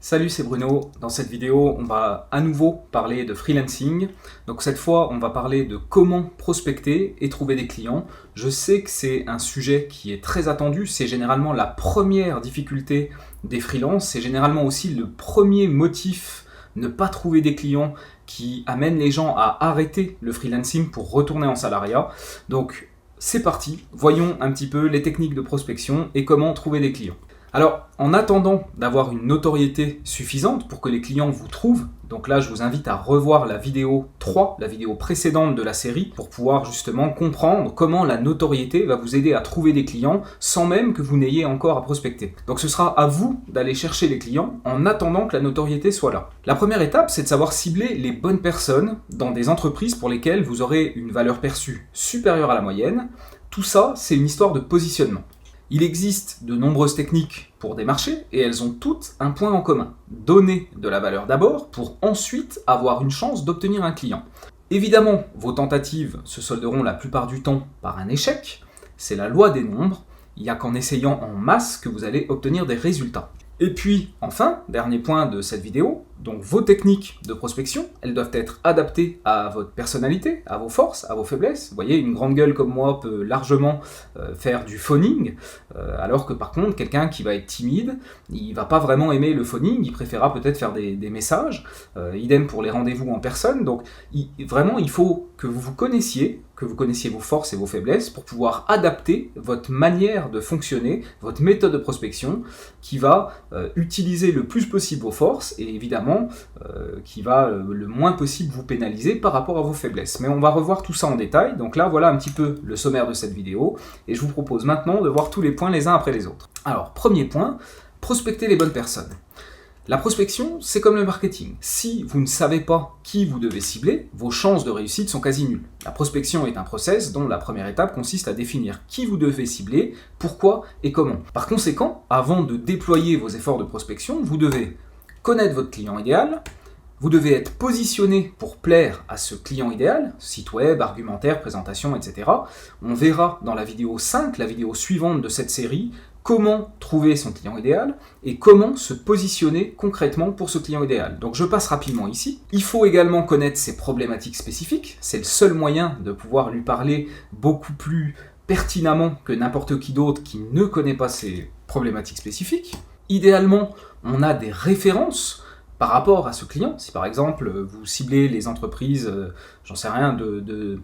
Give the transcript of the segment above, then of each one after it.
Salut, c'est Bruno. Dans cette vidéo, on va à nouveau parler de freelancing. Donc cette fois, on va parler de comment prospecter et trouver des clients. Je sais que c'est un sujet qui est très attendu. C'est généralement la première difficulté des freelances. C'est généralement aussi le premier motif, ne pas trouver des clients, qui amène les gens à arrêter le freelancing pour retourner en salariat. Donc c'est parti. Voyons un petit peu les techniques de prospection et comment trouver des clients. Alors, en attendant d'avoir une notoriété suffisante pour que les clients vous trouvent, donc là je vous invite à revoir la vidéo 3, la vidéo précédente de la série, pour pouvoir justement comprendre comment la notoriété va vous aider à trouver des clients sans même que vous n'ayez encore à prospecter. Donc ce sera à vous d'aller chercher les clients en attendant que la notoriété soit là. La première étape, c'est de savoir cibler les bonnes personnes dans des entreprises pour lesquelles vous aurez une valeur perçue supérieure à la moyenne. Tout ça, c'est une histoire de positionnement. Il existe de nombreuses techniques pour démarcher et elles ont toutes un point en commun. Donner de la valeur d'abord pour ensuite avoir une chance d'obtenir un client. Évidemment, vos tentatives se solderont la plupart du temps par un échec. C'est la loi des nombres. Il n'y a qu'en essayant en masse que vous allez obtenir des résultats. Et puis, enfin, dernier point de cette vidéo, donc vos techniques de prospection, elles doivent être adaptées à votre personnalité, à vos forces, à vos faiblesses. Vous voyez, une grande gueule comme moi peut largement faire du phoning, alors que par contre, quelqu'un qui va être timide, il va pas vraiment aimer le phoning, il préférera peut-être faire des messages, idem pour les rendez-vous en personne. Donc, vraiment, il faut que vous vous connaissiez, vos forces et vos faiblesses pour pouvoir adapter votre manière de fonctionner, votre méthode de prospection qui va utiliser le plus possible vos forces et évidemment qui va le moins possible vous pénaliser par rapport à vos faiblesses. Mais on va revoir tout ça en détail. Donc là, voilà un petit peu le sommaire de cette vidéo et je vous propose maintenant de voir tous les points les uns après les autres. Alors, premier point, prospecter les bonnes personnes. La prospection, c'est comme le marketing. Si vous ne savez pas qui vous devez cibler, vos chances de réussite sont quasi nulles. La prospection est un process dont la première étape consiste à définir qui vous devez cibler, pourquoi et comment. Par conséquent, avant de déployer vos efforts de prospection, vous devez connaître votre client idéal, vous devez être positionné pour plaire à ce client idéal, site web, argumentaire, présentation, etc. On verra dans la vidéo 5, la vidéo suivante de cette série, comment trouver son client idéal et comment se positionner concrètement pour ce client idéal. Donc je passe rapidement ici. Il faut également connaître ses problématiques spécifiques. C'est le seul moyen de pouvoir lui parler beaucoup plus pertinemment que n'importe qui d'autre qui ne connaît pas ses problématiques spécifiques. Idéalement, on a des références par rapport à ce client. Si par exemple vous ciblez les entreprises, j'en sais rien, de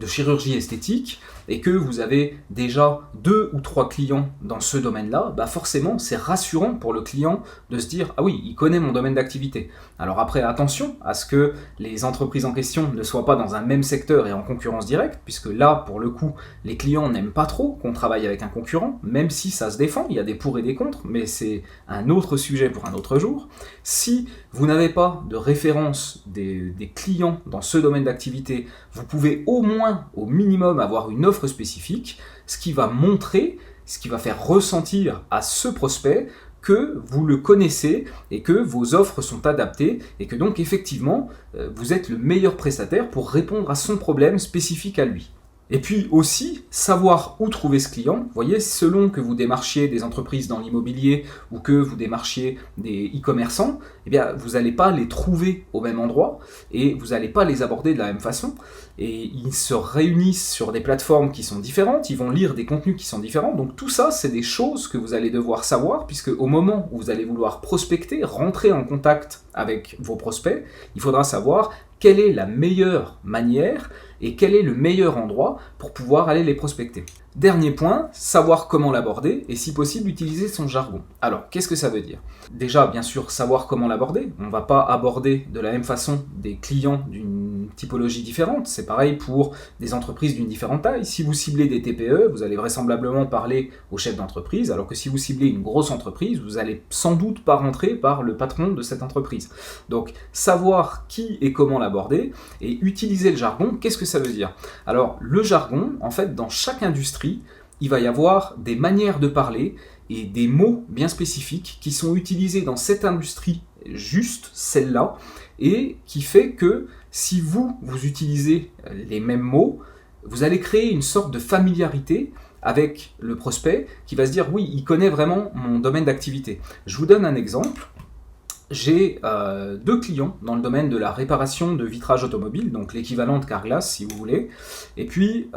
chirurgie esthétique et que vous avez déjà 2 ou 3 clients dans ce domaine-là, bah forcément c'est rassurant pour le client de se dire « Ah oui, il connaît mon domaine d'activité ». Alors après, attention à ce que les entreprises en question ne soient pas dans un même secteur et en concurrence directe, puisque là, pour le coup, les clients n'aiment pas trop qu'on travaille avec un concurrent, même si ça se défend, il y a des pour et des contre, mais c'est un autre sujet pour un autre jour. Si vous n'avez pas de référence des clients dans ce domaine d'activité, vous pouvez au moins, au minimum, avoir une offre spécifique, ce qui va montrer, ce qui va faire ressentir à ce prospect que vous le connaissez et que vos offres sont adaptées et que donc effectivement vous êtes le meilleur prestataire pour répondre à son problème spécifique à lui. Et puis aussi, savoir où trouver ce client. Vous voyez, selon que vous démarchiez des entreprises dans l'immobilier ou que vous démarchiez des e-commerçants, eh bien, vous n'allez pas les trouver au même endroit et vous n'allez pas les aborder de la même façon. Et ils se réunissent sur des plateformes qui sont différentes, ils vont lire des contenus qui sont différents. Donc tout ça, c'est des choses que vous allez devoir savoir, puisque au moment où vous allez vouloir prospecter, rentrer en contact avec vos prospects, il faudra savoir quelle est la meilleure manière et quel est le meilleur endroit pour pouvoir aller les prospecter. Dernier point, savoir comment l'aborder et si possible utiliser son jargon. Alors, qu'est-ce que ça veut dire ? Déjà, bien sûr, savoir comment l'aborder. On ne va pas aborder de la même façon des clients d'une typologie différente. C'est pareil pour des entreprises d'une différente taille. Si vous ciblez des TPE, vous allez vraisemblablement parler au chef d'entreprise, alors que si vous ciblez une grosse entreprise, vous n'allez sans doute pas rentrer par le patron de cette entreprise. Donc, savoir qui et comment l'aborder et utiliser le jargon, qu'est-ce que ça veut dire ? Alors, le jargon, en fait, dans chaque industrie, il va y avoir des manières de parler et des mots bien spécifiques qui sont utilisés dans cette industrie, juste celle-là, et qui fait que si vous utilisez les mêmes mots, vous allez créer une sorte de familiarité avec le prospect qui va se dire « oui, il connaît vraiment mon domaine d'activité ». Je vous donne un exemple. J'ai deux clients dans le domaine de la réparation de vitrage automobile, donc l'équivalent de Carglass si vous voulez. Et puis,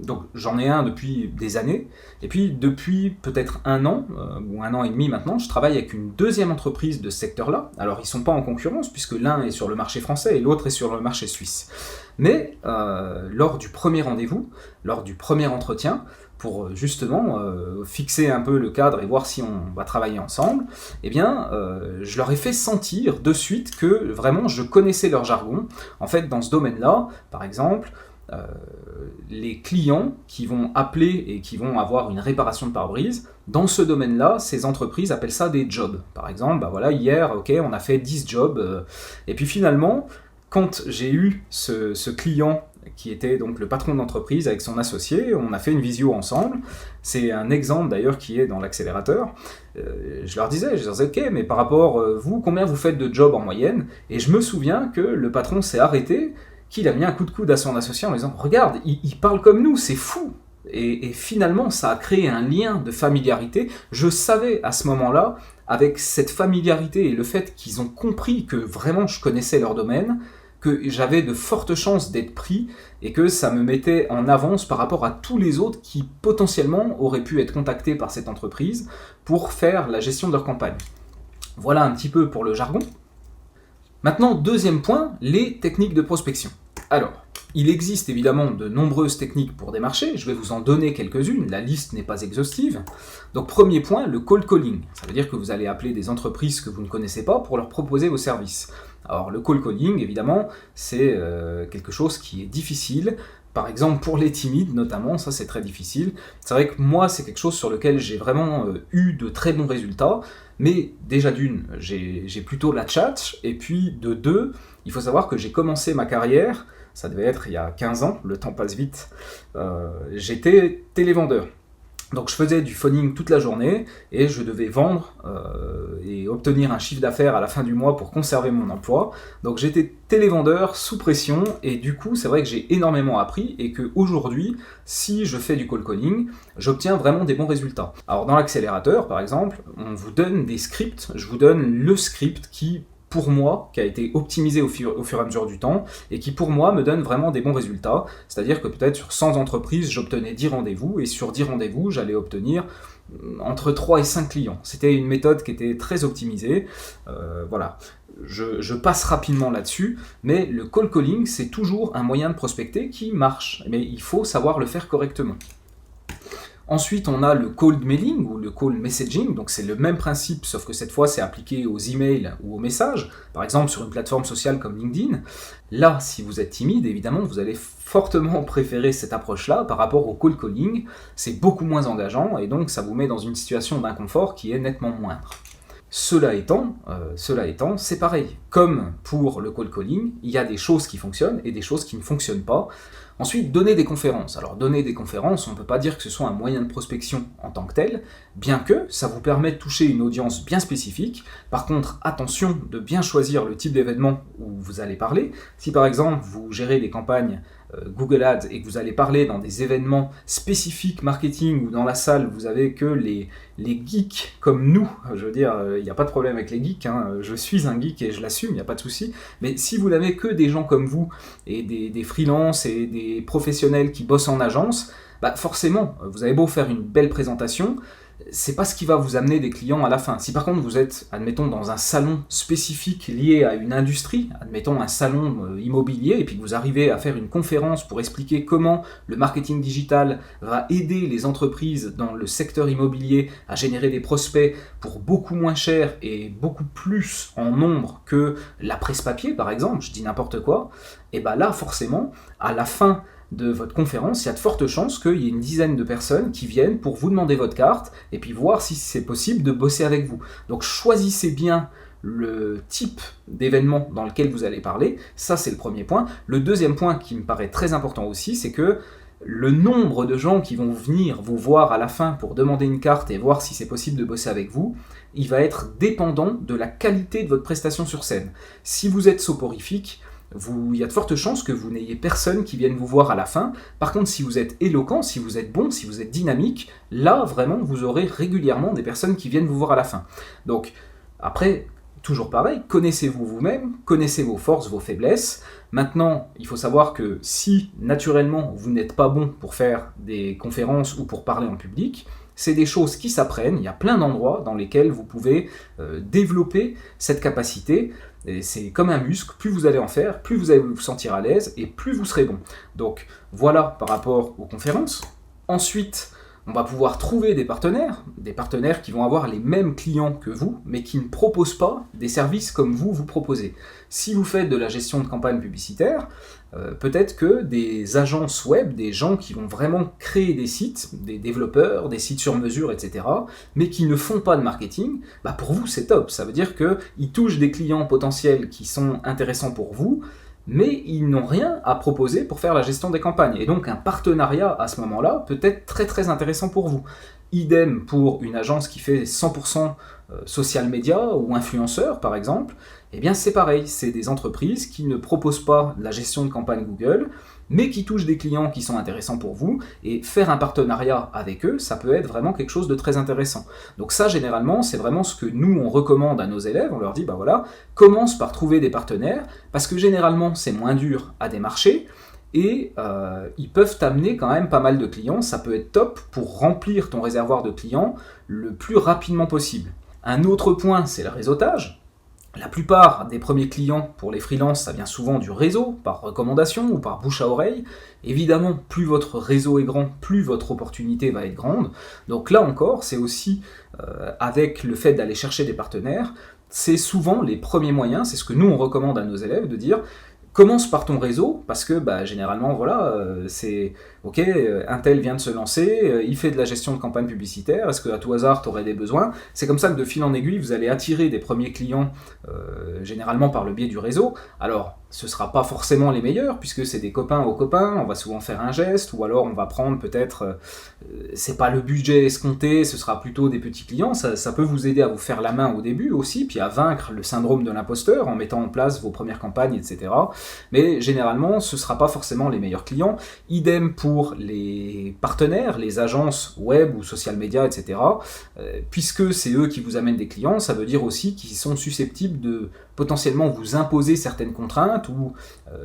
donc j'en ai un depuis des années. Et puis depuis peut-être un an, ou un an et demi maintenant, je travaille avec une deuxième entreprise de ce secteur-là. Alors ils ne sont pas en concurrence, puisque l'un est sur le marché français et l'autre est sur le marché suisse. Mais lors du premier rendez-vous, lors du premier entretien, pour justement fixer un peu le cadre et voir si on va travailler ensemble, eh bien, je leur ai fait sentir de suite que vraiment je connaissais leur jargon. En fait, dans ce domaine-là, par exemple, les clients qui vont appeler et qui vont avoir une réparation de pare-brise, dans ce domaine-là, ces entreprises appellent ça des jobs. Par exemple, bah voilà, hier, ok, on a fait 10 jobs, et puis finalement, quand j'ai eu ce client qui était donc le patron d'entreprise avec son associé, on a fait une visio ensemble. C'est un exemple d'ailleurs qui est dans l'accélérateur. Je leur disais, ok, mais par rapport, vous, combien vous faites de jobs en moyenne? Et je me souviens que le patron s'est arrêté, qu'il a mis un coup de coude à son associé en disant, regarde, il parle comme nous, c'est fou. Et finalement, ça a créé un lien de familiarité. Je savais à ce moment-là, avec cette familiarité et le fait qu'ils ont compris que vraiment je connaissais leur domaine, que j'avais de fortes chances d'être pris et que ça me mettait en avance par rapport à tous les autres qui potentiellement auraient pu être contactés par cette entreprise pour faire la gestion de leur campagne. Voilà un petit peu pour le jargon. Maintenant, deuxième point, les techniques de prospection. Alors, il existe évidemment de nombreuses techniques pour démarcher, je vais vous en donner quelques-unes, la liste n'est pas exhaustive. Donc premier point, le cold calling. Ça veut dire que vous allez appeler des entreprises que vous ne connaissez pas pour leur proposer vos services. Alors le cold calling, évidemment, c'est quelque chose qui est difficile. Par exemple, pour les timides notamment, ça c'est très difficile. C'est vrai que moi, c'est quelque chose sur lequel j'ai vraiment eu de très bons résultats. Mais déjà d'une, j'ai plutôt la tchatche. Et puis de deux, il faut savoir que j'ai commencé ma carrière, ça devait être il y a 15 ans, le temps passe vite, j'étais télévendeur. Donc je faisais du phoning toute la journée et je devais vendre et obtenir un chiffre d'affaires à la fin du mois pour conserver mon emploi. Donc j'étais télévendeur sous pression et du coup c'est vrai que j'ai énormément appris et qu'aujourd'hui, si je fais du cold calling, j'obtiens vraiment des bons résultats. Alors dans l'accélérateur par exemple, on vous donne des scripts, je vous donne le script qui pour moi, qui a été optimisé au fur et à mesure du temps, et qui pour moi me donne vraiment des bons résultats. C'est-à-dire que peut-être sur 100 entreprises, j'obtenais 10 rendez-vous, et sur 10 rendez-vous, j'allais obtenir entre 3 et 5 clients. C'était une méthode qui était très optimisée. Voilà. Je passe rapidement là-dessus, mais le cold calling, c'est toujours un moyen de prospecter qui marche. Mais il faut savoir le faire correctement. Ensuite, on a le cold mailing ou le cold messaging, donc c'est le même principe, sauf que cette fois c'est appliqué aux emails ou aux messages, par exemple sur une plateforme sociale comme LinkedIn. Là, si vous êtes timide, évidemment, vous allez fortement préférer cette approche-là par rapport au cold calling, c'est beaucoup moins engageant et donc ça vous met dans une situation d'inconfort qui est nettement moindre. Cela étant, c'est pareil. Comme pour le cold calling, il y a des choses qui fonctionnent et des choses qui ne fonctionnent pas. Ensuite, donner des conférences. Alors, donner des conférences, on ne peut pas dire que ce soit un moyen de prospection en tant que tel, bien que ça vous permet de toucher une audience bien spécifique. Par contre, attention de bien choisir le type d'événement où vous allez parler. Si par exemple, vous gérez des campagnes Google Ads et que vous allez parler dans des événements spécifiques marketing ou dans la salle, vous avez que les geeks comme nous, je veux dire, il n'y a pas de problème avec les geeks, hein, je suis un geek et je l'assume, il n'y a pas de souci, mais si vous n'avez que des gens comme vous et des freelances et des professionnels qui bossent en agence, bah forcément, vous avez beau faire une belle présentation, c'est pas ce qui va vous amener des clients à la fin. Si par contre vous êtes, admettons, dans un salon spécifique lié à une industrie, admettons un salon immobilier, et puis que vous arrivez à faire une conférence pour expliquer comment le marketing digital va aider les entreprises dans le secteur immobilier à générer des prospects pour beaucoup moins cher et beaucoup plus en nombre que la presse papier par exemple, je dis n'importe quoi, et bien là forcément, à la fin de votre conférence, il y a de fortes chances qu'il y ait une dizaine de personnes qui viennent pour vous demander votre carte et puis voir si c'est possible de bosser avec vous. Donc choisissez bien le type d'événement dans lequel vous allez parler, ça c'est le premier point. Le deuxième point qui me paraît très important aussi, c'est que le nombre de gens qui vont venir vous voir à la fin pour demander une carte et voir si c'est possible de bosser avec vous, il va être dépendant de la qualité de votre prestation sur scène. Si vous êtes soporifique, il y a de fortes chances que vous n'ayez personne qui vienne vous voir à la fin. Par contre, si vous êtes éloquent, si vous êtes bon, si vous êtes dynamique, là, vraiment, vous aurez régulièrement des personnes qui viennent vous voir à la fin. Donc, après, toujours pareil, connaissez-vous vous-même, connaissez vos forces, vos faiblesses. Maintenant, il faut savoir que si, naturellement, vous n'êtes pas bon pour faire des conférences ou pour parler en public, c'est des choses qui s'apprennent, il y a plein d'endroits dans lesquels vous pouvez développer cette capacité. Et c'est comme un muscle, plus vous allez en faire, plus vous allez vous sentir à l'aise et plus vous serez bon. Donc voilà par rapport aux conférences. Ensuite, on va pouvoir trouver des partenaires qui vont avoir les mêmes clients que vous, mais qui ne proposent pas des services comme vous proposez. Si vous faites de la gestion de campagne publicitaire, peut-être que des agences web, des gens qui vont vraiment créer des sites, des développeurs, des sites sur mesure, etc., mais qui ne font pas de marketing, bah pour vous c'est top. Ça veut dire qu'ils touchent des clients potentiels qui sont intéressants pour vous, mais ils n'ont rien à proposer pour faire la gestion des campagnes. Et donc un partenariat à ce moment-là peut être très très intéressant pour vous. Idem pour une agence qui fait 100% social media ou influenceur par exemple, eh bien c'est pareil, c'est des entreprises qui ne proposent pas la gestion de campagne Google, mais qui touchent des clients qui sont intéressants pour vous, et faire un partenariat avec eux, ça peut être vraiment quelque chose de très intéressant. Donc ça, généralement, c'est vraiment ce que nous, on recommande à nos élèves, on leur dit, bah voilà, commence par trouver des partenaires, parce que généralement, c'est moins dur à démarcher, et ils peuvent t'amener quand même pas mal de clients, ça peut être top pour remplir ton réservoir de clients le plus rapidement possible. Un autre point, c'est le réseautage. La plupart des premiers clients pour les freelances, ça vient souvent du réseau, par recommandation ou par bouche à oreille. Évidemment, plus votre réseau est grand, plus votre opportunité va être grande. Donc là encore, c'est aussi avec le fait d'aller chercher des partenaires, c'est souvent les premiers moyens, c'est ce que nous on recommande à nos élèves, de dire commence par ton réseau, parce que généralement, voilà, c'est ok, un tel vient de se lancer, il fait de la gestion de campagne publicitaire, est-ce qu'à tout hasard, tu aurais des besoins? C'est comme ça que de fil en aiguille, vous allez attirer des premiers clients, généralement par le biais du réseau. Alors, ce ne sera pas forcément les meilleurs, puisque c'est des copains aux copains, on va souvent faire un geste, ou alors on va prendre peut-être, c'est pas le budget escompté, ce sera plutôt des petits clients, ça peut vous aider à vous faire la main au début aussi, puis à vaincre le syndrome de l'imposteur en mettant en place vos premières campagnes, etc. Mais généralement, ce ne sera pas forcément les meilleurs clients. Idem pour les partenaires, les agences web ou social media, etc. Puisque c'est eux qui vous amènent des clients, ça veut dire aussi qu'ils sont susceptibles de potentiellement vous imposer certaines contraintes ou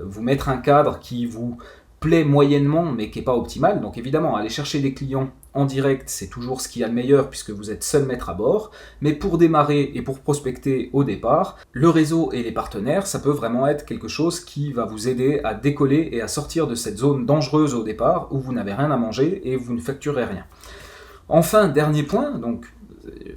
vous mettre un cadre qui vous plaît moyennement mais qui n'est pas optimal. Donc évidemment, aller chercher des clients en direct, c'est toujours ce qu'il y a de meilleur puisque vous êtes seul maître à bord. Mais pour démarrer et pour prospecter au départ, le réseau et les partenaires, ça peut vraiment être quelque chose qui va vous aider à décoller et à sortir de cette zone dangereuse au départ où vous n'avez rien à manger et vous ne facturez rien. Enfin, dernier point, donc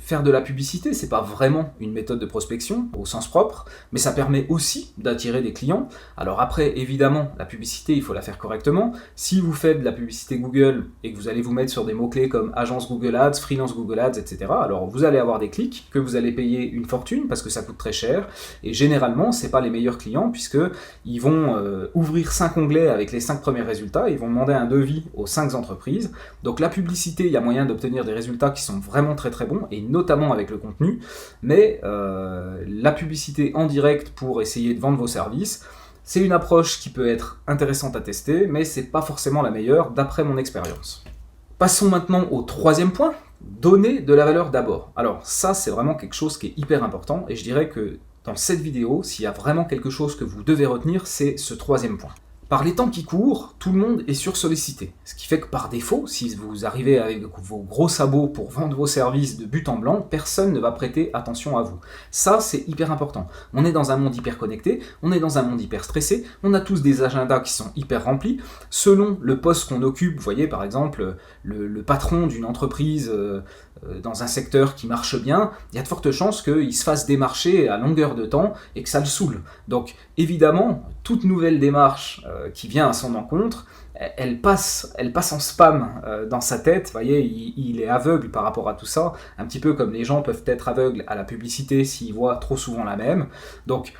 faire de la publicité, c'est pas vraiment une méthode de prospection au sens propre, mais ça permet aussi d'attirer des clients. Alors après, évidemment, la publicité, il faut la faire correctement. Si vous faites de la publicité Google et que vous allez vous mettre sur des mots-clés comme agence Google Ads, freelance Google Ads, etc., alors vous allez avoir des clics que vous allez payer une fortune parce que ça coûte très cher. Et généralement, c'est pas les meilleurs clients puisque ils vont ouvrir 5 onglets avec les 5 premiers résultats, ils vont demander un devis aux 5 entreprises. Donc la publicité, il y a moyen d'obtenir des résultats qui sont vraiment très très bons, et notamment avec le contenu, mais la publicité en direct pour essayer de vendre vos services, c'est une approche qui peut être intéressante à tester, mais c'est pas forcément la meilleure d'après mon expérience. Passons maintenant au troisième point, donner de la valeur d'abord. Alors ça, c'est vraiment quelque chose qui est hyper important, et je dirais que dans cette vidéo, s'il y a vraiment quelque chose que vous devez retenir, c'est ce troisième point. Par les temps qui courent, tout le monde est sursollicité. Ce qui fait que par défaut, si vous arrivez avec vos gros sabots pour vendre vos services de but en blanc, personne ne va prêter attention à vous. Ça, c'est hyper important. On est dans un monde hyper connecté, on est dans un monde hyper stressé, on a tous des agendas qui sont hyper remplis. Selon le poste qu'on occupe, vous voyez par exemple le patron d'une entreprise dans un secteur qui marche bien, il y a de fortes chances qu'il se fasse démarcher à longueur de temps et que ça le saoule. Donc évidemment, toute nouvelle démarche qui vient à son encontre, elle passe en spam dans sa tête. Vous voyez, il est aveugle par rapport à tout ça, un petit peu comme les gens peuvent être aveugles à la publicité s'ils voient trop souvent la même. Donc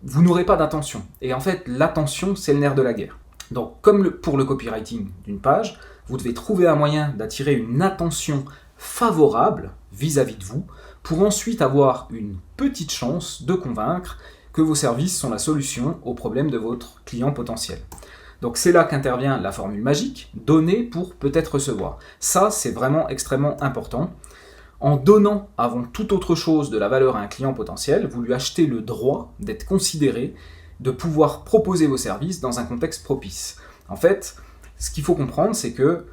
vous n'aurez pas d'attention. Et en fait, l'attention, c'est le nerf de la guerre. Donc comme pour le copywriting d'une page, vous devez trouver un moyen d'attirer une attention favorable vis-à-vis de vous, pour ensuite avoir une petite chance de convaincre que vos services sont la solution aux problèmes de votre client potentiel. Donc c'est là qu'intervient la formule magique, donner pour peut-être recevoir. Ça, c'est vraiment extrêmement important. En donnant avant toute autre chose de la valeur à un client potentiel, vous lui achetez le droit d'être considéré, de pouvoir proposer vos services dans un contexte propice. En fait, ce qu'il faut comprendre, c'est que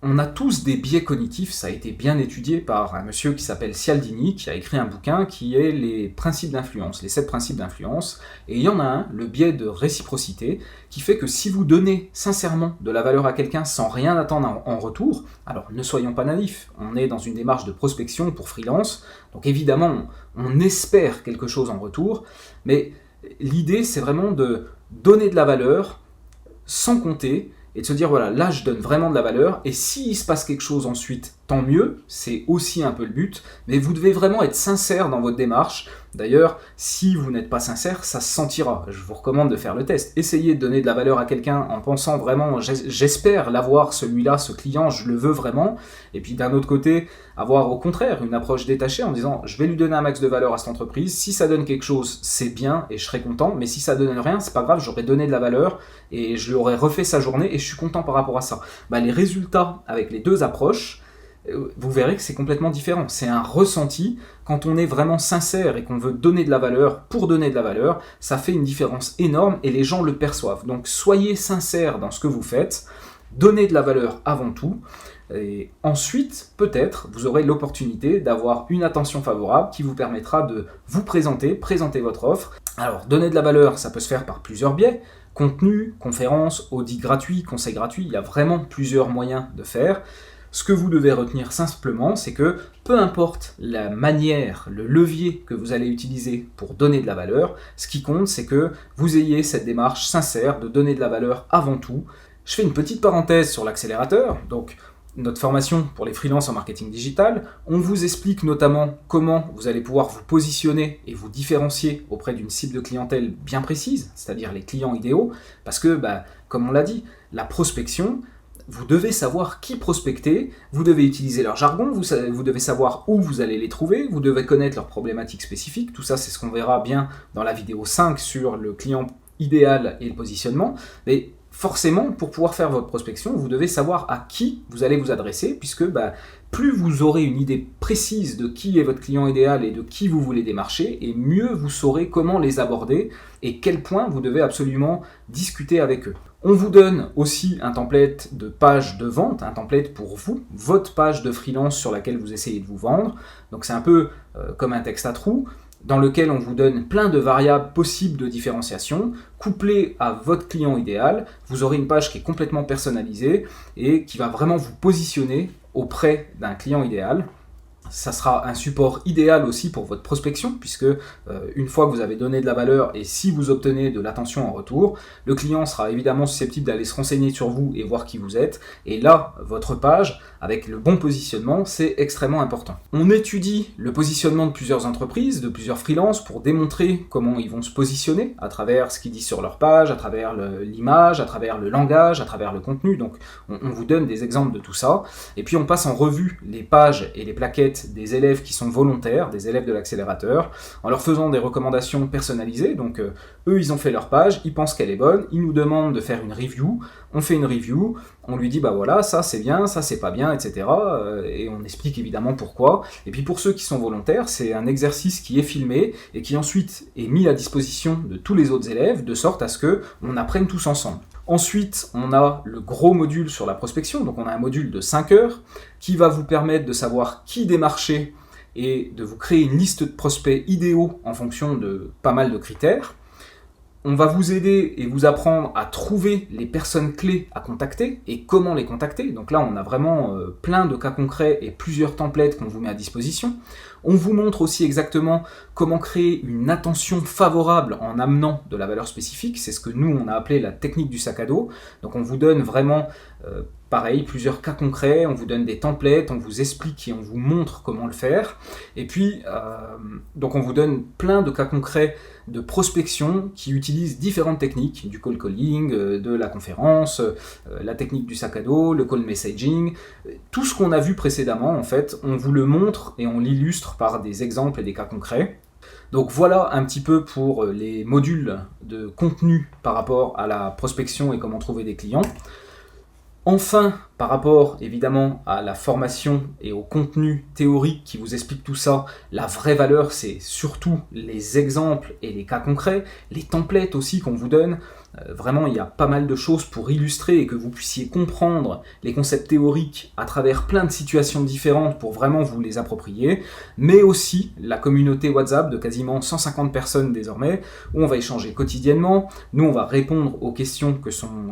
on a tous des biais cognitifs, ça a été bien étudié par un monsieur qui s'appelle Cialdini, qui a écrit un bouquin qui est les principes d'influence, les 7 principes d'influence, et il y en a un, le biais de réciprocité, qui fait que si vous donnez sincèrement de la valeur à quelqu'un sans rien attendre en retour, alors ne soyons pas naïfs, on est dans une démarche de prospection pour freelance, donc évidemment on espère quelque chose en retour, mais l'idée c'est vraiment de donner de la valeur sans compter, et de se dire voilà, là je donne vraiment de la valeur, et s'il se passe quelque chose ensuite, tant mieux, c'est aussi un peu le but, mais vous devez vraiment être sincère dans votre démarche. D'ailleurs, si vous n'êtes pas sincère, ça se sentira. Je vous recommande de faire le test. Essayez de donner de la valeur à quelqu'un en pensant vraiment, j'espère l'avoir celui-là, ce client, je le veux vraiment, et puis d'un autre côté, avoir au contraire une approche détachée en disant je vais lui donner un max de valeur à cette entreprise, si ça donne quelque chose, c'est bien et je serai content, mais si ça donne rien, c'est pas grave, j'aurais donné de la valeur et je lui aurais refait sa journée et je suis content par rapport à ça. Les résultats avec les deux approches, vous verrez que c'est complètement différent. C'est un ressenti. Quand on est vraiment sincère et qu'on veut donner de la valeur pour donner de la valeur, ça fait une différence énorme et les gens le perçoivent. Donc soyez sincère dans ce que vous faites, donnez de la valeur avant tout, et ensuite, peut-être, vous aurez l'opportunité d'avoir une attention favorable qui vous permettra de vous présenter votre offre. Alors, donner de la valeur, ça peut se faire par plusieurs biais. Contenu, conférences, audits gratuits, conseils gratuits, il y a vraiment plusieurs moyens de faire. Ce que vous devez retenir simplement, c'est que peu importe la manière, le levier que vous allez utiliser pour donner de la valeur, ce qui compte, c'est que vous ayez cette démarche sincère de donner de la valeur avant tout. Je fais une petite parenthèse sur l'accélérateur. Donc, notre formation pour les freelances en marketing digital, on vous explique notamment comment vous allez pouvoir vous positionner et vous différencier auprès d'une cible de clientèle bien précise, c'est-à-dire les clients idéaux, parce que, comme on l'a dit, la prospection, vous devez savoir qui prospecter, vous devez utiliser leur jargon, vous devez savoir où vous allez les trouver, vous devez connaître leurs problématiques spécifiques, tout ça c'est ce qu'on verra bien dans la vidéo 5 sur le client idéal et le positionnement, mais forcément, pour pouvoir faire votre prospection, vous devez savoir à qui vous allez vous adresser, puisque plus vous aurez une idée précise de qui est votre client idéal et de qui vous voulez démarcher, et mieux vous saurez comment les aborder et quel point vous devez absolument discuter avec eux. On vous donne aussi un template de page de vente, un template pour vous, votre page de freelance sur laquelle vous essayez de vous vendre. Donc c'est un peu comme un texte à trous, dans lequel on vous donne plein de variables possibles de différenciation, couplées à votre client idéal. Vous aurez une page qui est complètement personnalisée et qui va vraiment vous positionner auprès d'un client idéal. Ça sera un support idéal aussi pour votre prospection, puisque une fois que vous avez donné de la valeur et si vous obtenez de l'attention en retour, le client sera évidemment susceptible d'aller se renseigner sur vous et voir qui vous êtes. Et là, votre page, avec le bon positionnement, c'est extrêmement important. On étudie le positionnement de plusieurs entreprises, de plusieurs freelances, pour démontrer comment ils vont se positionner à travers ce qu'ils disent sur leur page, à travers l'image, à travers le langage, à travers le contenu. Donc on vous donne des exemples de tout ça. Et puis on passe en revue les pages et les plaquettes des élèves qui sont volontaires, des élèves de l'accélérateur, en leur faisant des recommandations personnalisées. Donc eux, ils ont fait leur page, ils pensent qu'elle est bonne, ils nous demandent de faire une review, on fait une review, on lui dit voilà, ça c'est bien, ça c'est pas bien, etc. Et on explique évidemment pourquoi. Et puis pour ceux qui sont volontaires, c'est un exercice qui est filmé et qui ensuite est mis à disposition de tous les autres élèves, de sorte à ce qu'on apprenne tous ensemble. Ensuite, on a le gros module sur la prospection, donc on a un module de 5 heures qui va vous permettre de savoir qui démarcher et de vous créer une liste de prospects idéaux en fonction de pas mal de critères. On va vous aider et vous apprendre à trouver les personnes clés à contacter et comment les contacter. Donc là, on a vraiment plein de cas concrets et plusieurs templates qu'on vous met à disposition. On vous montre aussi exactement comment créer une attention favorable en amenant de la valeur spécifique. C'est ce que nous, on a appelé la technique du sac à dos. Donc on vous donne vraiment, pareil, plusieurs cas concrets, on vous donne des templates, on vous explique et on vous montre comment le faire. Et puis, donc on vous donne plein de cas concrets de prospection qui utilisent différentes techniques, du call calling, de la conférence, la technique du sac à dos, le call messaging. Tout ce qu'on a vu précédemment, en fait, on vous le montre et on l'illustre par des exemples et des cas concrets. Donc voilà un petit peu pour les modules de contenu par rapport à la prospection et comment trouver des clients. Enfin, Par rapport évidemment à la formation et au contenu théorique qui vous explique tout ça, la vraie valeur c'est surtout les exemples et les cas concrets, les templates aussi qu'on vous donne. Vraiment il y a pas mal de choses pour illustrer et que vous puissiez comprendre les concepts théoriques à travers plein de situations différentes pour vraiment vous les approprier, mais aussi la communauté WhatsApp de quasiment 150 personnes désormais, où on va échanger quotidiennement, nous on va répondre aux questions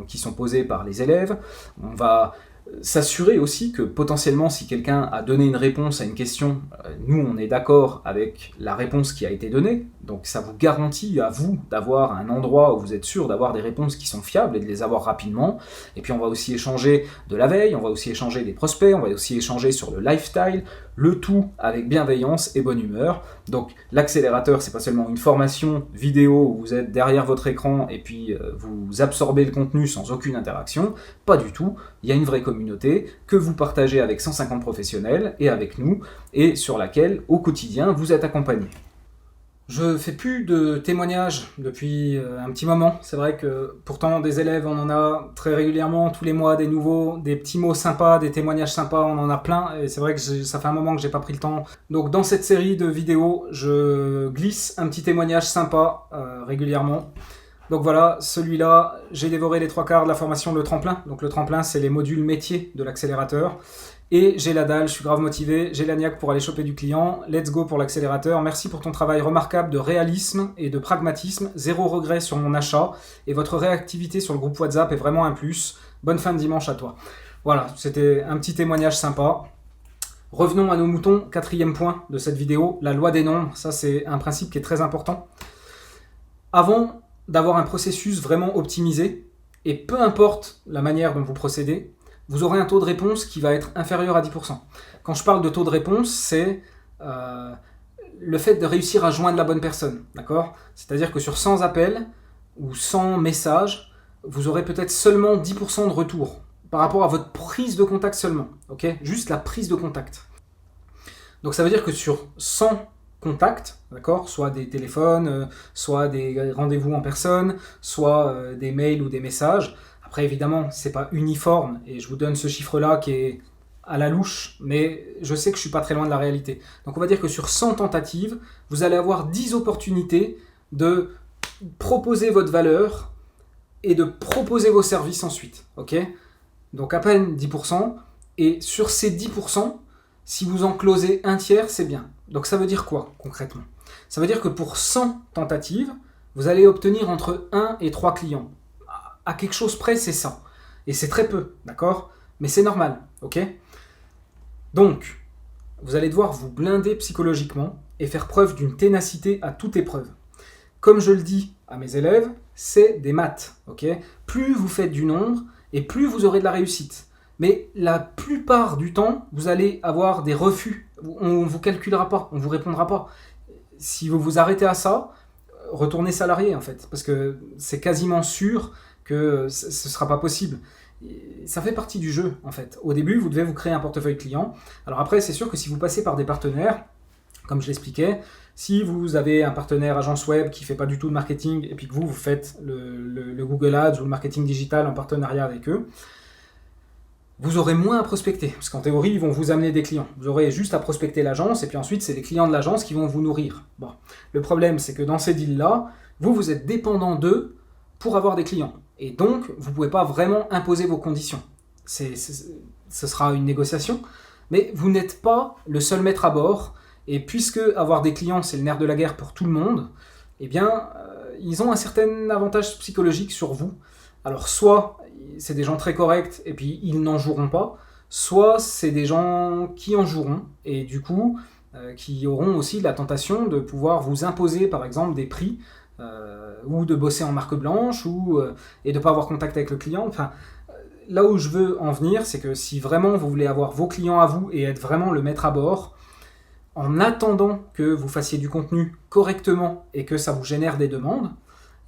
qui sont posées par les élèves, on va s'assurer aussi que potentiellement si quelqu'un a donné une réponse à une question, nous on est d'accord avec la réponse qui a été donnée, donc ça vous garantit à vous d'avoir un endroit où vous êtes sûr d'avoir des réponses qui sont fiables et de les avoir rapidement. Et puis on va aussi échanger de la veille, on va aussi échanger des prospects, on va aussi échanger sur le lifestyle, le tout avec bienveillance et bonne humeur. Donc l'accélérateur c'est pas seulement une formation vidéo où vous êtes derrière votre écran et puis vous absorbez le contenu sans aucune interaction, pas du tout. Il y a une vraie communauté que vous partagez avec 150 professionnels et avec nous, et sur laquelle, au quotidien, vous êtes accompagné. Je fais plus de témoignages depuis un petit moment. C'est vrai que pourtant des élèves, on en a très régulièrement, tous les mois, des nouveaux, des petits mots sympas, des témoignages sympas, on en a plein. Et c'est vrai que ça fait un moment que j'ai pas pris le temps. Donc dans cette série de vidéos, je glisse un petit témoignage sympa régulièrement. Donc voilà, celui-là, j'ai dévoré les 3/4 de la formation Le Tremplin. Donc le tremplin, c'est les modules métiers de l'accélérateur. Et j'ai la dalle, je suis grave motivé, j'ai la niaque pour aller choper du client. Let's go pour l'accélérateur. Merci pour ton travail remarquable de réalisme et de pragmatisme. 0 regret sur mon achat. Et votre réactivité sur le groupe WhatsApp est vraiment un plus. Bonne fin de dimanche à toi. Voilà, c'était un petit témoignage sympa. Revenons à nos moutons. 4e point de cette vidéo, la loi des nombres. Ça, c'est un principe qui est très important. Avant d'avoir un processus vraiment optimisé, et peu importe la manière dont vous procédez, vous aurez un taux de réponse qui va être inférieur à 10%. Quand je parle de taux de réponse, c'est le fait de réussir à joindre la bonne personne, d'accord ? C'est-à-dire que sur 100 appels ou 100 messages, vous aurez peut-être seulement 10% de retour par rapport à votre prise de contact seulement, ok ? Juste la prise de contact. Donc ça veut dire que sur 100 contacts, d'accord, soit des téléphones, soit des rendez-vous en personne, soit des mails ou des messages. Après, évidemment, c'est pas uniforme, et je vous donne ce chiffre-là qui est à la louche, mais je sais que je suis pas très loin de la réalité. Donc on va dire que sur 100 tentatives, vous allez avoir 10 opportunités de proposer votre valeur et de proposer vos services ensuite, ok ? Donc à peine 10%, et sur ces 10%, si vous en closez un tiers, c'est bien. Donc ça veut dire quoi concrètement ? Ça veut dire que pour 100 tentatives, vous allez obtenir entre 1 et 3 clients. À quelque chose près, c'est ça. Et c'est très peu, d'accord ? Mais c'est normal, ok ? Donc, vous allez devoir vous blinder psychologiquement et faire preuve d'une ténacité à toute épreuve. Comme je le dis à mes élèves, c'est des maths, ok ? Plus vous faites du nombre, et plus vous aurez de la réussite. Mais la plupart du temps, vous allez avoir des refus. On ne vous calculera pas, on ne vous répondra pas. Si vous vous arrêtez à ça, retournez salarié en fait, parce que c'est quasiment sûr que ce ne sera pas possible. Ça fait partie du jeu en fait. Au début, vous devez vous créer un portefeuille client. Alors après, c'est sûr que si vous passez par des partenaires, comme je l'expliquais, si vous avez un partenaire agence web qui ne fait pas du tout de marketing et puis que vous faites le Google Ads ou le marketing digital en partenariat avec eux, vous aurez moins à prospecter, parce qu'en théorie, ils vont vous amener des clients. Vous aurez juste à prospecter l'agence, et puis ensuite, c'est les clients de l'agence qui vont vous nourrir. Bon. Le problème, c'est que dans ces deals-là, vous êtes dépendant d'eux pour avoir des clients. Et donc, vous ne pouvez pas vraiment imposer vos conditions. Ce sera une négociation, mais vous n'êtes pas le seul maître à bord, et puisque avoir des clients, c'est le nerf de la guerre pour tout le monde, eh bien, ils ont un certain avantage psychologique sur vous. Alors, soit c'est des gens très corrects et puis ils n'en joueront pas, soit c'est des gens qui en joueront et du coup qui auront aussi la tentation de pouvoir vous imposer par exemple des prix ou de bosser en marque blanche et de ne pas avoir contact avec le client. Enfin, là où je veux en venir, c'est que si vraiment vous voulez avoir vos clients à vous et être vraiment le maître à bord, en attendant que vous fassiez du contenu correctement et que ça vous génère des demandes,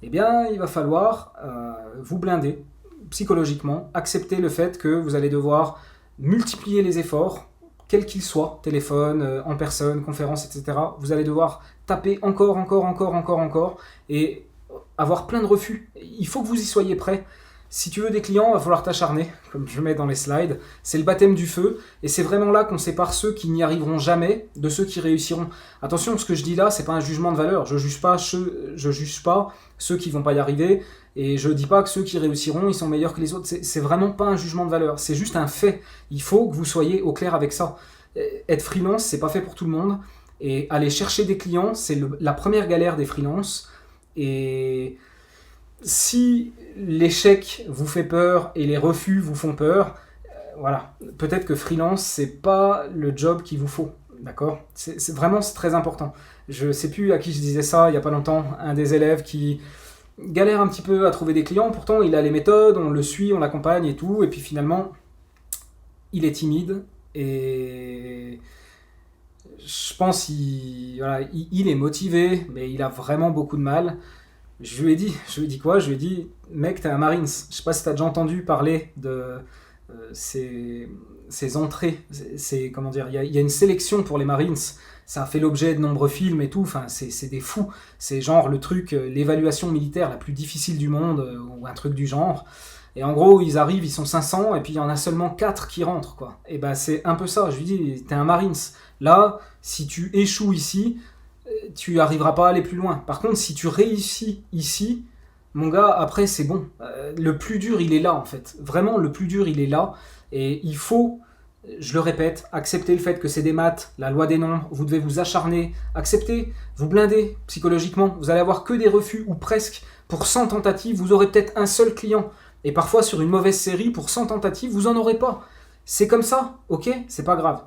eh bien, il va falloir vous blinder psychologiquement, accepter le fait que vous allez devoir multiplier les efforts, quels qu'ils soient, téléphone, en personne, conférence, etc. Vous allez devoir taper encore, et avoir plein de refus. Il faut que vous y soyez prêt. Si tu veux des clients, il va falloir t'acharner, comme je mets dans les slides. C'est le baptême du feu, et c'est vraiment là qu'on sépare ceux qui n'y arriveront jamais de ceux qui réussiront. Attention, ce que je dis là, c'est pas un jugement de valeur. Je juge pas ceux qui vont pas y arriver, et je dis pas que ceux qui réussiront, ils sont meilleurs que les autres. C'est vraiment pas un jugement de valeur, c'est juste un fait. Il faut que vous soyez au clair avec ça. Être freelance, c'est pas fait pour tout le monde, et aller chercher des clients, c'est la première galère des freelances. Et si l'échec vous fait peur et les refus vous font peur, voilà, peut-être que freelance, c'est pas le job qu'il vous faut, d'accord ? C'est vraiment très important. Je sais plus à qui je disais ça il y a pas longtemps, un des élèves qui galère un petit peu à trouver des clients, pourtant il a les méthodes, on le suit, on l'accompagne et tout, et puis finalement, il est timide, et je pense qu'il est motivé, mais il a vraiment beaucoup de mal. Je lui ai dit quoi ? Je lui ai dit, mec, t'es un Marines. Je sais pas si t'as déjà entendu parler de ces entrées. Comment dire ? Il y a une sélection pour les Marines. Ça a fait l'objet de nombreux films et tout. Enfin, c'est des fous. C'est genre le truc, l'évaluation militaire la plus difficile du monde, ou un truc du genre. Et en gros, ils arrivent, ils sont 500, et puis il y en a seulement 4 qui rentrent, quoi. Et ben, c'est un peu ça. Je lui dis, t'es un Marines. Là, si tu échoues ici, tu n'arriveras pas à aller plus loin. Par contre, si tu réussis ici, mon gars, après, c'est bon. Le plus dur, il est là, en fait. Vraiment, le plus dur, il est là. Et il faut, je le répète, accepter le fait que c'est des maths, la loi des nombres, vous devez vous acharner, accepter, vous blinder psychologiquement. Vous allez avoir que des refus, ou presque. Pour 100 tentatives, vous aurez peut-être un seul client. Et parfois, sur une mauvaise série, pour 100 tentatives, vous n'en aurez pas. C'est comme ça, ok ? C'est pas grave.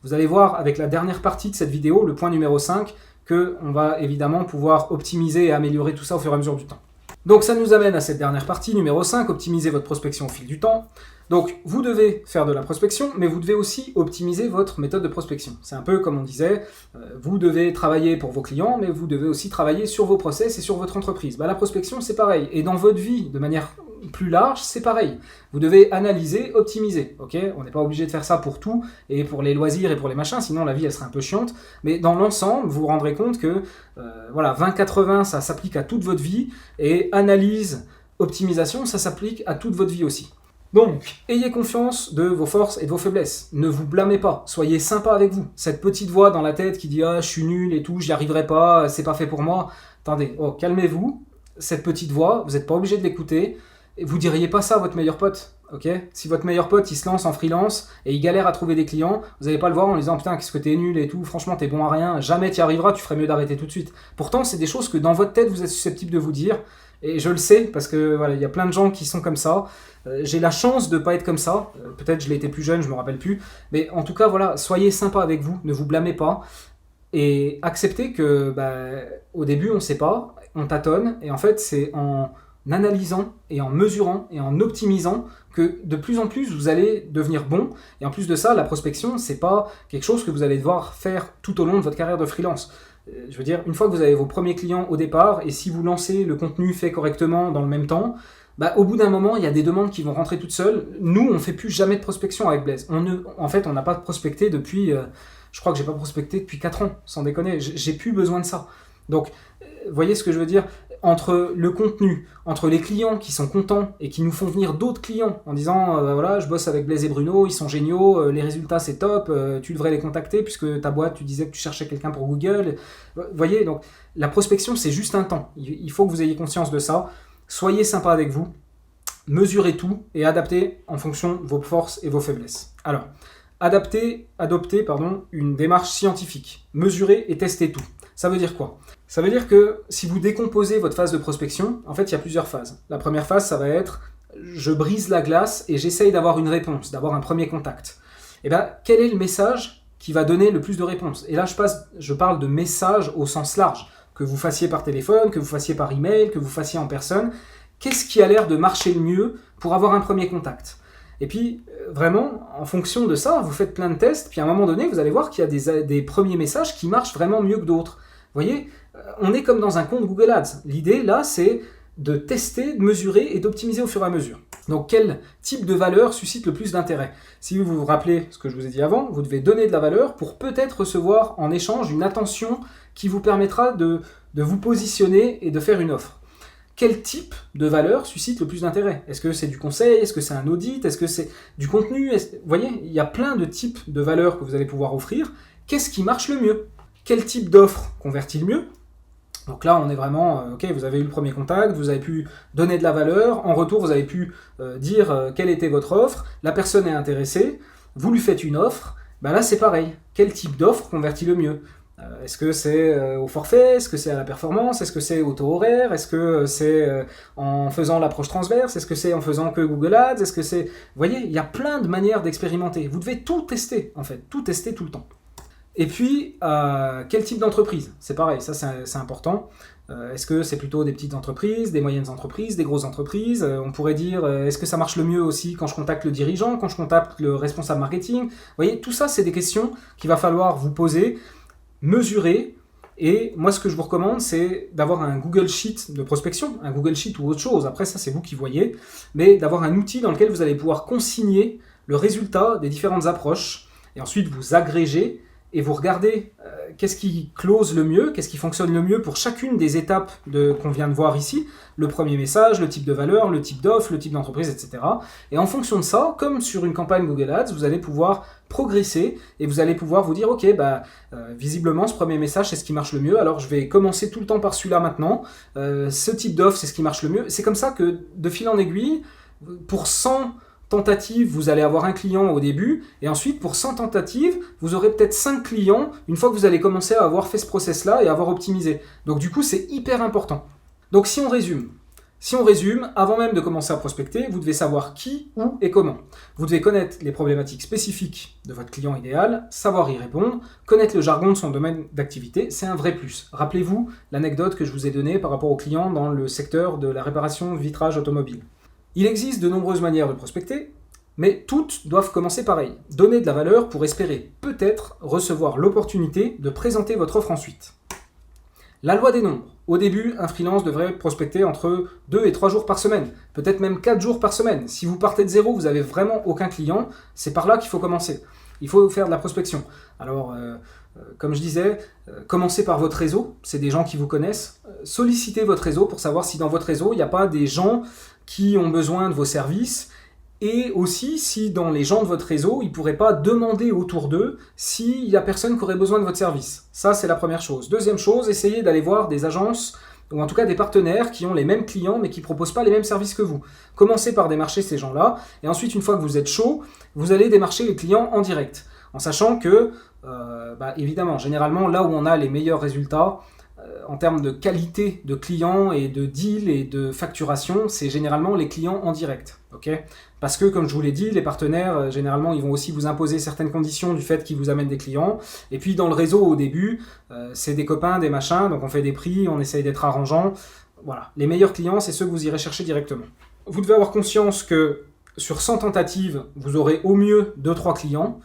Vous allez voir avec la dernière partie de cette vidéo, le point numéro 5, qu'on va évidemment pouvoir optimiser et améliorer tout ça au fur et à mesure du temps. Donc ça nous amène à cette dernière partie, numéro 5, optimiser votre prospection au fil du temps. Donc vous devez faire de la prospection, mais vous devez aussi optimiser votre méthode de prospection. C'est un peu comme on disait, vous devez travailler pour vos clients, mais vous devez aussi travailler sur vos process et sur votre entreprise. La prospection, c'est pareil. Et dans votre vie, de manière plus large, c'est pareil. Vous devez analyser, optimiser. Okay ? On n'est pas obligé de faire ça pour tout, et pour les loisirs et pour les machins, sinon la vie, elle serait un peu chiante. Mais dans l'ensemble, vous vous rendrez compte que 20-80, ça s'applique à toute votre vie, et analyse, optimisation, ça s'applique à toute votre vie aussi. Donc, ayez confiance de vos forces et de vos faiblesses. Ne vous blâmez pas. Soyez sympa avec vous. Cette petite voix dans la tête qui dit « Ah, je suis nul et tout, j'y arriverai pas, c'est pas fait pour moi. » Attendez, calmez-vous. Cette petite voix, vous n'êtes pas obligé de l'écouter. Et vous diriez pas ça à votre meilleur pote. Ok ? Si votre meilleur pote, il se lance en freelance et il galère à trouver des clients, vous n'allez pas le voir en lui disant « Putain, qu'est-ce que t'es nul et tout, franchement, t'es bon à rien, jamais t'y arriveras, tu ferais mieux d'arrêter tout de suite. » Pourtant, c'est des choses que dans votre tête, vous êtes susceptible de vous dire. Et je le sais, parce que voilà, il y a plein de gens qui sont comme ça. J'ai la chance de ne pas être comme ça. Peut-être je l'ai été plus jeune, je me rappelle plus. Mais en tout cas, voilà, soyez sympa avec vous, ne vous blâmez pas. Et acceptez que au début, on ne sait pas, on tâtonne. Et en fait, c'est en analysant et en mesurant et en optimisant que de plus en plus, vous allez devenir bon. Et en plus de ça, la prospection, c'est pas quelque chose que vous allez devoir faire tout au long de votre carrière de freelance. Je veux dire, une fois que vous avez vos premiers clients au départ, et si vous lancez le contenu fait correctement dans le même temps, au bout d'un moment, il y a des demandes qui vont rentrer toutes seules. Nous, on ne fait plus jamais de prospection avec Blaise. En fait, on n'a pas prospecté depuis... je crois que j'ai pas prospecté depuis 4 ans, sans déconner. J'ai plus besoin de ça. Donc, voyez ce que je veux dire ? Entre le contenu, entre les clients qui sont contents et qui nous font venir d'autres clients en disant voilà, je bosse avec Blaise et Bruno, ils sont géniaux, les résultats c'est top, tu devrais les contacter puisque ta boîte, tu disais que tu cherchais quelqu'un pour Google. Voyez, donc la prospection c'est juste un temps. Il faut que vous ayez conscience de ça. Soyez sympa avec vous, mesurez tout et adaptez en fonction de vos forces et vos faiblesses. Alors, adopter une démarche scientifique. Mesurer et tester tout. Ça veut dire quoi ? Ça veut dire que si vous décomposez votre phase de prospection, en fait, il y a plusieurs phases. La première phase, ça va être je brise la glace et j'essaye d'avoir une réponse, d'avoir un premier contact. Et quel est le message qui va donner le plus de réponses ? Et là, je parle de message au sens large. Que vous fassiez par téléphone, que vous fassiez par email, que vous fassiez en personne. Qu'est-ce qui a l'air de marcher le mieux pour avoir un premier contact ? Et puis, vraiment, en fonction de ça, vous faites plein de tests, puis à un moment donné, vous allez voir qu'il y a des premiers messages qui marchent vraiment mieux que d'autres. Vous voyez, on est comme dans un compte Google Ads. L'idée, là, c'est de tester, de mesurer et d'optimiser au fur et à mesure. Donc, quel type de valeur suscite le plus d'intérêt ? Si vous vous rappelez ce que je vous ai dit avant, vous devez donner de la valeur pour peut-être recevoir en échange une attention qui vous permettra de vous positionner et de faire une offre. quel type de valeur suscite le plus d'intérêt? Est-ce que c'est du conseil? Est-ce que c'est un audit? Est-ce que c'est du contenu? Vous voyez, il y a plein de types de valeurs que vous allez pouvoir offrir. Qu'est-ce qui marche le mieux? Quel type d'offre convertit le mieux? Donc là, on est vraiment, ok, vous avez eu le premier contact, vous avez pu donner de la valeur, en retour, vous avez pu dire quelle était votre offre, la personne est intéressée, vous lui faites une offre, ben là c'est pareil. Quel type d'offre convertit le mieux? Est-ce que c'est au forfait? Est-ce que c'est à la performance? Est-ce que c'est au taux horaire? Est-ce que c'est en faisant l'approche transverse? Est-ce que c'est en faisant que Google Ads? Est-ce que c'est... Vous voyez, il y a plein de manières d'expérimenter. Vous devez tout tester, en fait, tout tester tout le temps. Et puis, quel type d'entreprise? C'est pareil, ça c'est important. Est-ce que c'est plutôt des petites entreprises, des moyennes entreprises, des grosses entreprises? On pourrait dire, est-ce que ça marche le mieux aussi quand je contacte le dirigeant, quand je contacte le responsable marketing? Vous voyez, tout ça, c'est des questions qu'il va falloir vous poser, mesurer. Et moi, ce que je vous recommande, c'est d'avoir un Google Sheet de prospection, un Google Sheet ou autre chose. Après, ça, c'est vous qui voyez. Mais d'avoir un outil dans lequel vous allez pouvoir consigner le résultat des différentes approches. Et ensuite, vous agrégez et vous regardez qu'est-ce qui close le mieux, qu'est-ce qui fonctionne le mieux pour chacune des étapes qu'on vient de voir ici, le premier message, le type de valeur, le type d'offre, le type d'entreprise, etc. Et en fonction de ça, comme sur une campagne Google Ads, vous allez pouvoir progresser et vous allez pouvoir vous dire, ok, visiblement ce premier message c'est ce qui marche le mieux, alors je vais commencer tout le temps par celui-là maintenant, ce type d'offre c'est ce qui marche le mieux. C'est comme ça que de fil en aiguille, pour 100 tentatives, vous allez avoir un client au début, et ensuite, pour 100 tentatives, vous aurez peut-être 5 clients, une fois que vous allez commencer à avoir fait ce process-là et avoir optimisé. Donc du coup, c'est hyper important. Donc si on résume, avant même de commencer à prospecter, vous devez savoir qui, où et comment. Vous devez connaître les problématiques spécifiques de votre client idéal, savoir y répondre, connaître le jargon de son domaine d'activité, c'est un vrai plus. Rappelez-vous l'anecdote que je vous ai donnée par rapport aux clients dans le secteur de la réparation vitrage automobile. Il existe de nombreuses manières de prospecter, mais toutes doivent commencer pareil. Donner de la valeur pour espérer, peut-être, recevoir l'opportunité de présenter votre offre ensuite. La loi des nombres. Au début, un freelance devrait prospecter entre 2 et 3 jours par semaine, peut-être même 4 jours par semaine. Si vous partez de zéro, vous n'avez vraiment aucun client, c'est par là qu'il faut commencer. Il faut faire de la prospection. Alors, comme je disais, commencez par votre réseau, c'est des gens qui vous connaissent. Sollicitez votre réseau pour savoir si dans votre réseau, il n'y a pas des gens qui ont besoin de vos services, et aussi si dans les gens de votre réseau, ils ne pourraient pas demander autour d'eux s'il n'y a personne qui aurait besoin de votre service. Ça, c'est la première chose. Deuxième chose, essayez d'aller voir des agences, ou en tout cas des partenaires qui ont les mêmes clients, mais qui ne proposent pas les mêmes services que vous. Commencez par démarcher ces gens-là, et ensuite, une fois que vous êtes chaud, vous allez démarcher les clients en direct, en sachant que, évidemment, généralement, là où on a les meilleurs résultats, en termes de qualité de clients et de deal et de facturation, c'est généralement les clients en direct. Okay, parce que, comme je vous l'ai dit, les partenaires, généralement, ils vont aussi vous imposer certaines conditions du fait qu'ils vous amènent des clients. Et puis, dans le réseau, au début, c'est des copains, des machins, donc on fait des prix, on essaye d'être arrangeant. Voilà, les meilleurs clients, c'est ceux que vous irez chercher directement. Vous devez avoir conscience que sur 100 tentatives, vous aurez au mieux 2-3 clients.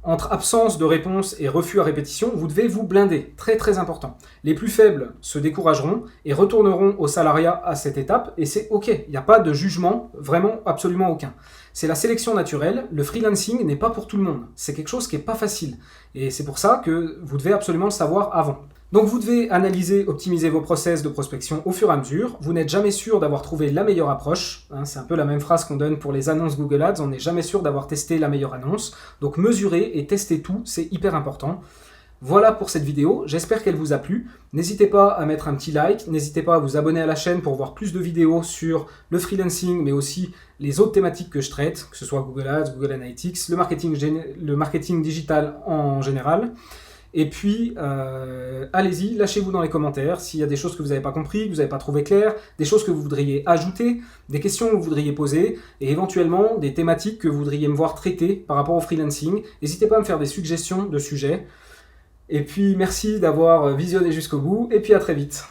Entre absence de réponse et refus à répétition, vous devez vous blinder. Très très important. Les plus faibles se décourageront et retourneront au salariat à cette étape, et c'est ok. Il n'y a pas de jugement, vraiment absolument aucun. C'est la sélection naturelle. Le freelancing n'est pas pour tout le monde. C'est quelque chose qui n'est pas facile. Et c'est pour ça que vous devez absolument le savoir avant. Donc vous devez analyser, optimiser vos process de prospection au fur et à mesure. Vous n'êtes jamais sûr d'avoir trouvé la meilleure approche. C'est un peu la même phrase qu'on donne pour les annonces Google Ads. On n'est jamais sûr d'avoir testé la meilleure annonce. Donc mesurez et testez tout, c'est hyper important. Voilà pour cette vidéo, j'espère qu'elle vous a plu. N'hésitez pas à mettre un petit like, n'hésitez pas à vous abonner à la chaîne pour voir plus de vidéos sur le freelancing, mais aussi les autres thématiques que je traite, que ce soit Google Ads, Google Analytics, le marketing digital en général. Et puis, allez-y, lâchez-vous dans les commentaires s'il y a des choses que vous n'avez pas compris, que vous n'avez pas trouvé claires, des choses que vous voudriez ajouter, des questions que vous voudriez poser, et éventuellement des thématiques que vous voudriez me voir traiter par rapport au freelancing. N'hésitez pas à me faire des suggestions de sujets. Et puis, merci d'avoir visionné jusqu'au bout, et puis à très vite.